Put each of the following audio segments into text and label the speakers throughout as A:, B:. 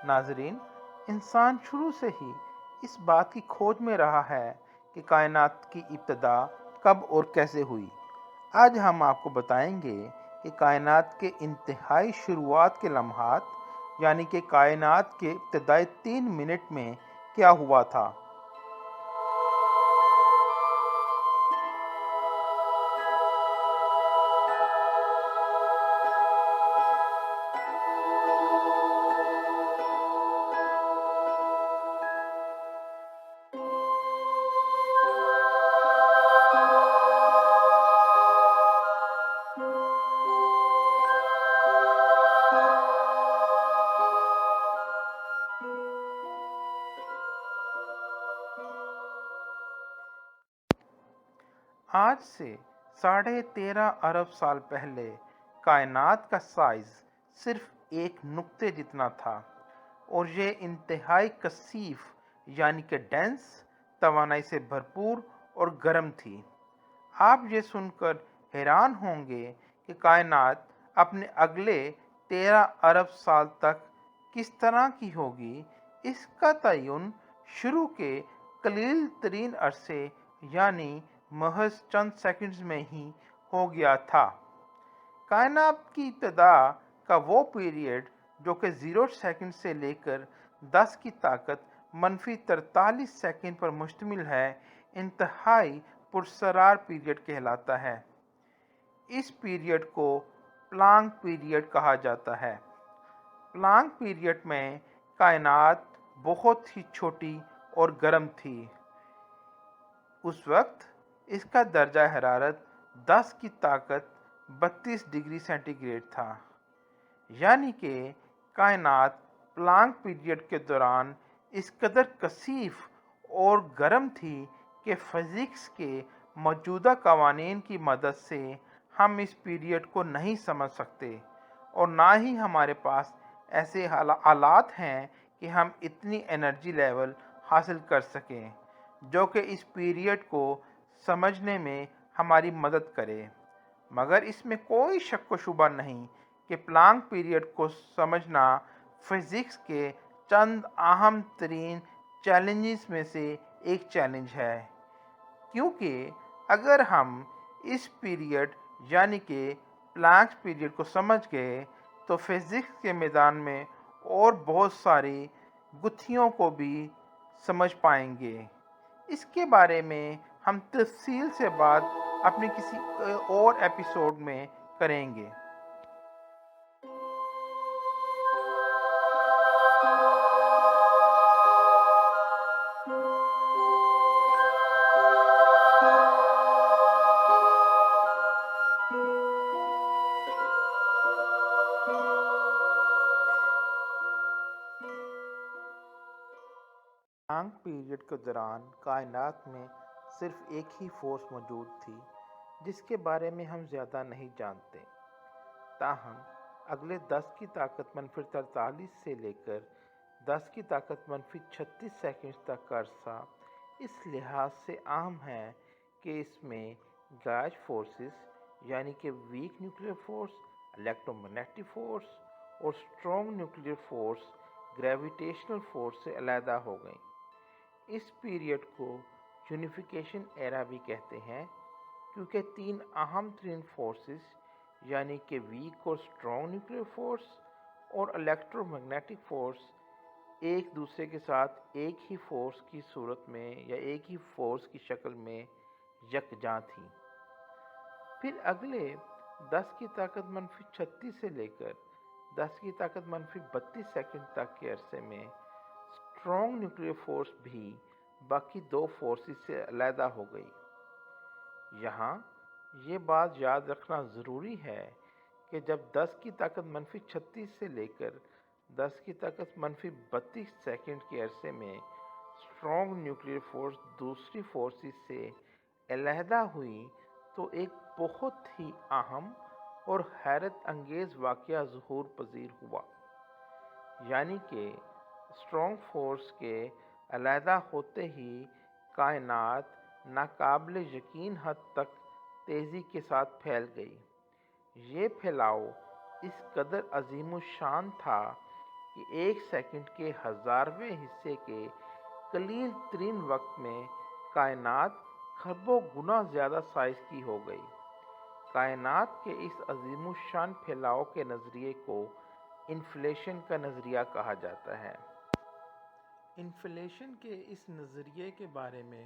A: ناظرین، انسان شروع سے ہی اس بات کی کھوج میں رہا ہے کہ کائنات کی ابتدا کب اور کیسے ہوئی۔ آج ہم آپ کو بتائیں گے کہ کائنات کے انتہائی شروعات کے لمحات، یعنی کہ کائنات کے ابتدائی 3 منٹ میں کیا ہوا تھا۔ آج سے 13.5 ارب سال پہلے کائنات کا سائز صرف ایک نقطے جتنا تھا، اور یہ انتہائی کثیف یعنی کہ ڈینس، توانائی سے بھرپور اور گرم تھی۔ آپ یہ سن کر حیران ہوں گے کہ کائنات اپنے اگلے 13 ارب سال تک کس طرح کی ہوگی۔ اس کا تعین شروع کے قلیل ترین عرصے یعنی محض چند سیکنڈز میں ہی ہو گیا تھا۔ کائنات کی ابتدا کا وہ پیریڈ جو کہ 0 سیکنڈ سے لے کر 10⁻43 سیکنڈ پر مشتمل ہے، انتہائی پراسرار پیریڈ کہلاتا ہے۔ اس پیریڈ کو پلانک پیریڈ کہا جاتا ہے۔ پلانک پیریڈ میں کائنات بہت ہی چھوٹی اور گرم تھی۔ اس وقت اس کا درجہ حرارت 10⁻32 ڈگری سینٹی گریڈ تھا، یعنی کہ کائنات پلانک پیریڈ کے دوران اس قدر کثیف اور گرم تھی کہ فزکس کے موجودہ قوانین کی مدد سے ہم اس پیریڈ کو نہیں سمجھ سکتے، اور نہ ہی ہمارے پاس ایسے آلات ہیں کہ ہم اتنی انرجی لیول حاصل کر سکیں جو کہ اس پیریڈ کو سمجھنے میں ہماری مدد کرے۔ مگر اس میں کوئی شک و شبہ نہیں کہ پلانک پیریڈ کو سمجھنا فزکس کے چند اہم ترین چیلنجز میں سے ایک چیلنج ہے، کیونکہ اگر ہم اس پیریڈ یعنی کہ پلانک پیریڈ کو سمجھ گئے تو فزکس کے میدان میں اور بہت ساری گتھیوں کو بھی سمجھ پائیں گے۔ اس کے بارے میں ہم تفصیل سے بات اپنے کسی اور ایپیسوڈ میں کریں گے۔ پلانک پیریڈ کے دوران کائنات میں صرف ایک ہی فورس موجود تھی جس کے بارے میں ہم زیادہ نہیں جانتے۔ تاہم اگلے 10⁻43 سے لے کر 10⁻36 سیکنڈ تک کا عرصہ اس لحاظ سے اہم ہے کہ اس میں گیج فورسز یعنی کہ weak nuclear force, electromagnetic force اور strong nuclear force gravitational force سے علیحدہ ہو گئیں۔ اس پیریڈ کو یونیفیکیشن ایرا بھی کہتے ہیں، کیونکہ 3 اہم ترین فورسز یعنی کہ ویک اور اسٹرانگ نیوکلیئر فورس اور الیکٹرو میگنیٹک فورس ایک دوسرے کے ساتھ ایک ہی فورس کی صورت میں یا ایک ہی فورس کی شکل میں یکجا تھیں۔ پھر اگلے 10⁻36 سے لے کر 10⁻32 سیکنڈ تک کے عرصے میں اسٹرانگ نیوکلیئر فورس بھی باقی 2 فورسز سے علیحدہ ہو گئی۔ یہاں یہ بات یاد رکھنا ضروری ہے کہ جب 10⁻36 سے لے کر 10⁻32 سیکنڈ کے عرصے میں اسٹرانگ نیوکلیئر فورس دوسری فورسز سے علیحدہ ہوئی تو ایک بہت ہی اہم اور حیرت انگیز واقعہ ظہور پذیر ہوا، یعنی کہ اسٹرانگ فورس کے علیحدہ ہوتے ہی کائنات ناقابل یقین حد تک تیزی کے ساتھ پھیل گئی۔ یہ پھیلاؤ اس قدر عظیم الشان تھا کہ ایک سیکنڈ کے ہزارویں حصے کے قلیل ترین وقت میں کائنات خربوں گنا زیادہ سائز کی ہو گئی۔ کائنات کے اس عظیم الشان پھیلاؤ کے نظریے کو انفلیشن کا نظریہ کہا جاتا ہے۔ انفلیشن کے اس نظریے کے بارے میں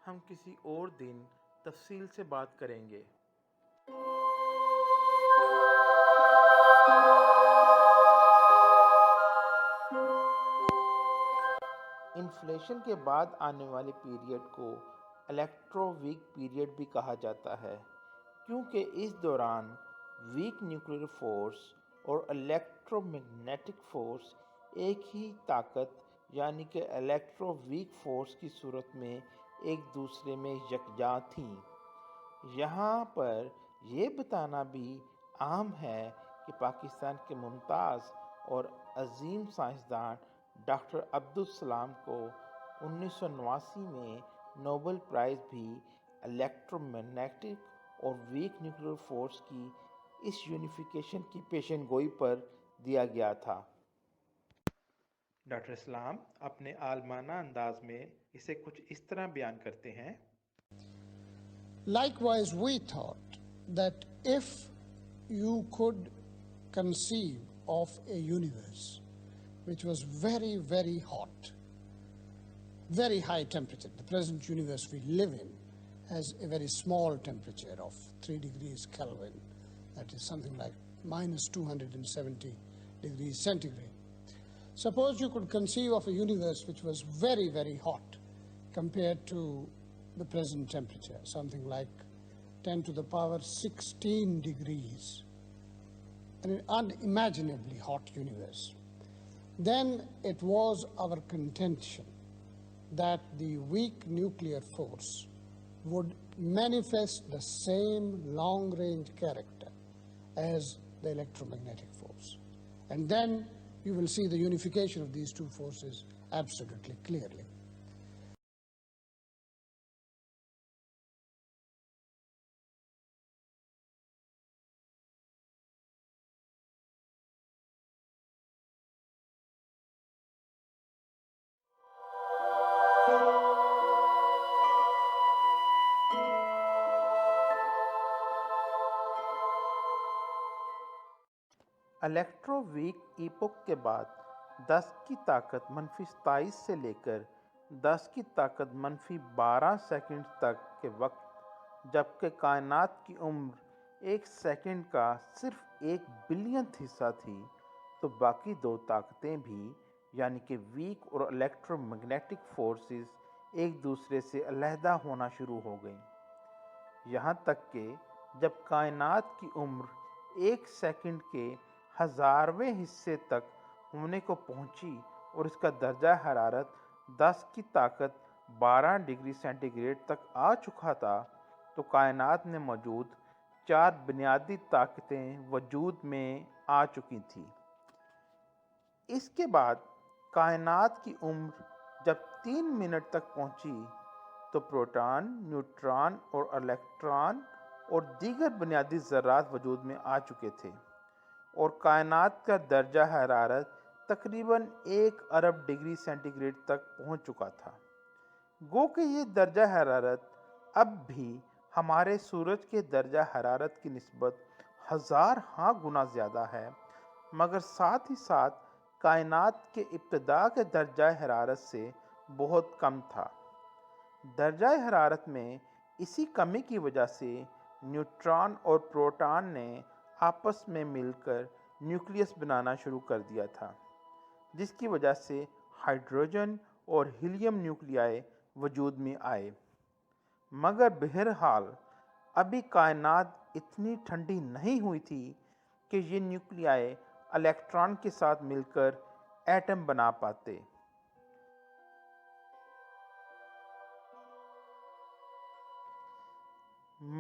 A: ہم کسی اور دن تفصیل سے بات کریں گے۔ انفلیشن کے بعد آنے والے پیریڈ کو الیکٹرو ویک پیریڈ بھی کہا جاتا ہے، کیونکہ اس دوران ویک نیوکلیئر فورس اور الیکٹرو میگنیٹک فورس ایک ہی طاقت یعنی کہ الیکٹرو ویک فورس کی صورت میں ایک دوسرے میں یکجا تھیں۔ یہاں پر یہ بتانا بھی اہم ہے کہ پاکستان کے ممتاز اور عظیم سائنسدان ڈاکٹر عبدالسلام کو 1989 میں نوبل پرائز بھی الیکٹرو میگنیٹک اور ویک نیوکلیئر فورس کی اس یونیفیکیشن کی پیشن گوئی پر دیا گیا تھا۔ ڈاکٹر اسلام اپنے عالمانہ انداز میں اسے کچھ اس طرح بیان کرتے ہیں۔
B: Likewise, we thought that if you could conceive of a universe which was very, very hot, very high temperature, the present universe we live in has a very small temperature of 3 degrees Kelvin, that is something like minus 270 degrees centigrade. Suppose you could conceive of a universe which was very, very hot compared to the present temperature, something like 10 to the power 16 degrees, an unimaginably hot universe. Then it was our contention that the weak nuclear force would manifest the same long-range character as the electromagnetic force. And then you will see the unification of these two forces absolutely clearly.
A: Electroweak epoch کے بعد 10 کی طاقت -27 سے لے کر 10 کی طاقت -12 second تک کے وقت جبکہ کائنات کی عمر ایک سیکنڈ کا صرف 1 بلینتھ حصہ تھی، تو باقی دو طاقتیں بھی یعنی کہ ویک اور الیکٹرو میگنیٹک فورسز ایک دوسرے سے علیحدہ ہونا شروع ہو گئیں، یہاں تک کہ جب کائنات کی عمر ایک سیکنڈ کے ہزارویں حصے تک ہونے کو پہنچی اور اس کا درجہ حرارت 10 کی طاقت 12 ڈگری سینٹی گریڈ تک آ چکا تھا، تو کائنات میں موجود 4 بنیادی طاقتیں وجود میں آ چکی تھیں۔ اس کے بعد کائنات کی عمر جب 3 منٹ تک پہنچی تو پروٹان، نیوٹران اور الیکٹران اور دیگر بنیادی ذرات وجود میں آ چکے تھے اور کائنات کا درجہ حرارت تقریباً 1 ارب ڈگری سینٹی گریڈ تک پہنچ چکا تھا۔ گو کہ یہ درجہ حرارت اب بھی ہمارے سورج کے درجہ حرارت کی نسبت 1000 ہاں گنا زیادہ ہے، مگر ساتھ ہی ساتھ کائنات کے ابتدا کے درجہ حرارت سے بہت کم تھا۔ درجہ حرارت میں اسی کمی کی وجہ سے نیوٹران اور پروٹان نے آپس میں مل کر نیوکلیس بنانا شروع کر دیا تھا، جس کی وجہ سے ہائیڈروجن اور ہیلیم نیوکلیائی وجود میں آئے، مگر بہرحال ابھی کائنات اتنی ٹھنڈی نہیں ہوئی تھی کہ یہ نیوکلیائی الیکٹران کے ساتھ مل کر ایٹم بنا پاتے۔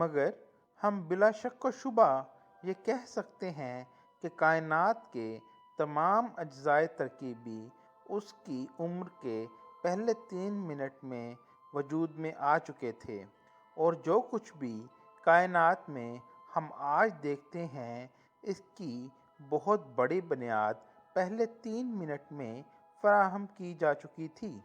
A: مگر ہم بلا شک و شبہ یہ کہہ سکتے ہیں کہ کائنات کے تمام اجزائے ترکیبی اس کی عمر کے پہلے 3 منٹ میں وجود میں آ چکے تھے، اور جو کچھ بھی کائنات میں ہم آج دیکھتے ہیں اس کی بہت بڑی بنیاد پہلے 3 منٹ میں فراہم کی جا چکی تھی۔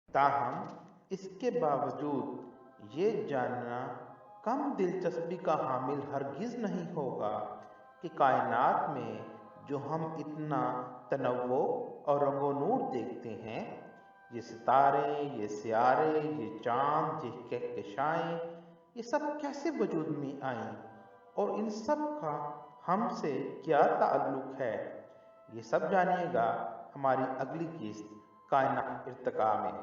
A: تاہم اس کے باوجود یہ جاننا کم دلچسپی کا حامل ہرگز نہیں ہوگا کہ کائنات میں جو ہم اتنا تنوع اور رنگ و نور دیکھتے ہیں، یہ ستارے، یہ سیارے، یہ چاند، یہ کہکشائیں، یہ سب کیسے وجود میں آئیں اور ان سب کا ہم سے کیا تعلق ہے، یہ سب جانیے گا ہماری اگلی قسط کائنات ارتقاء میں۔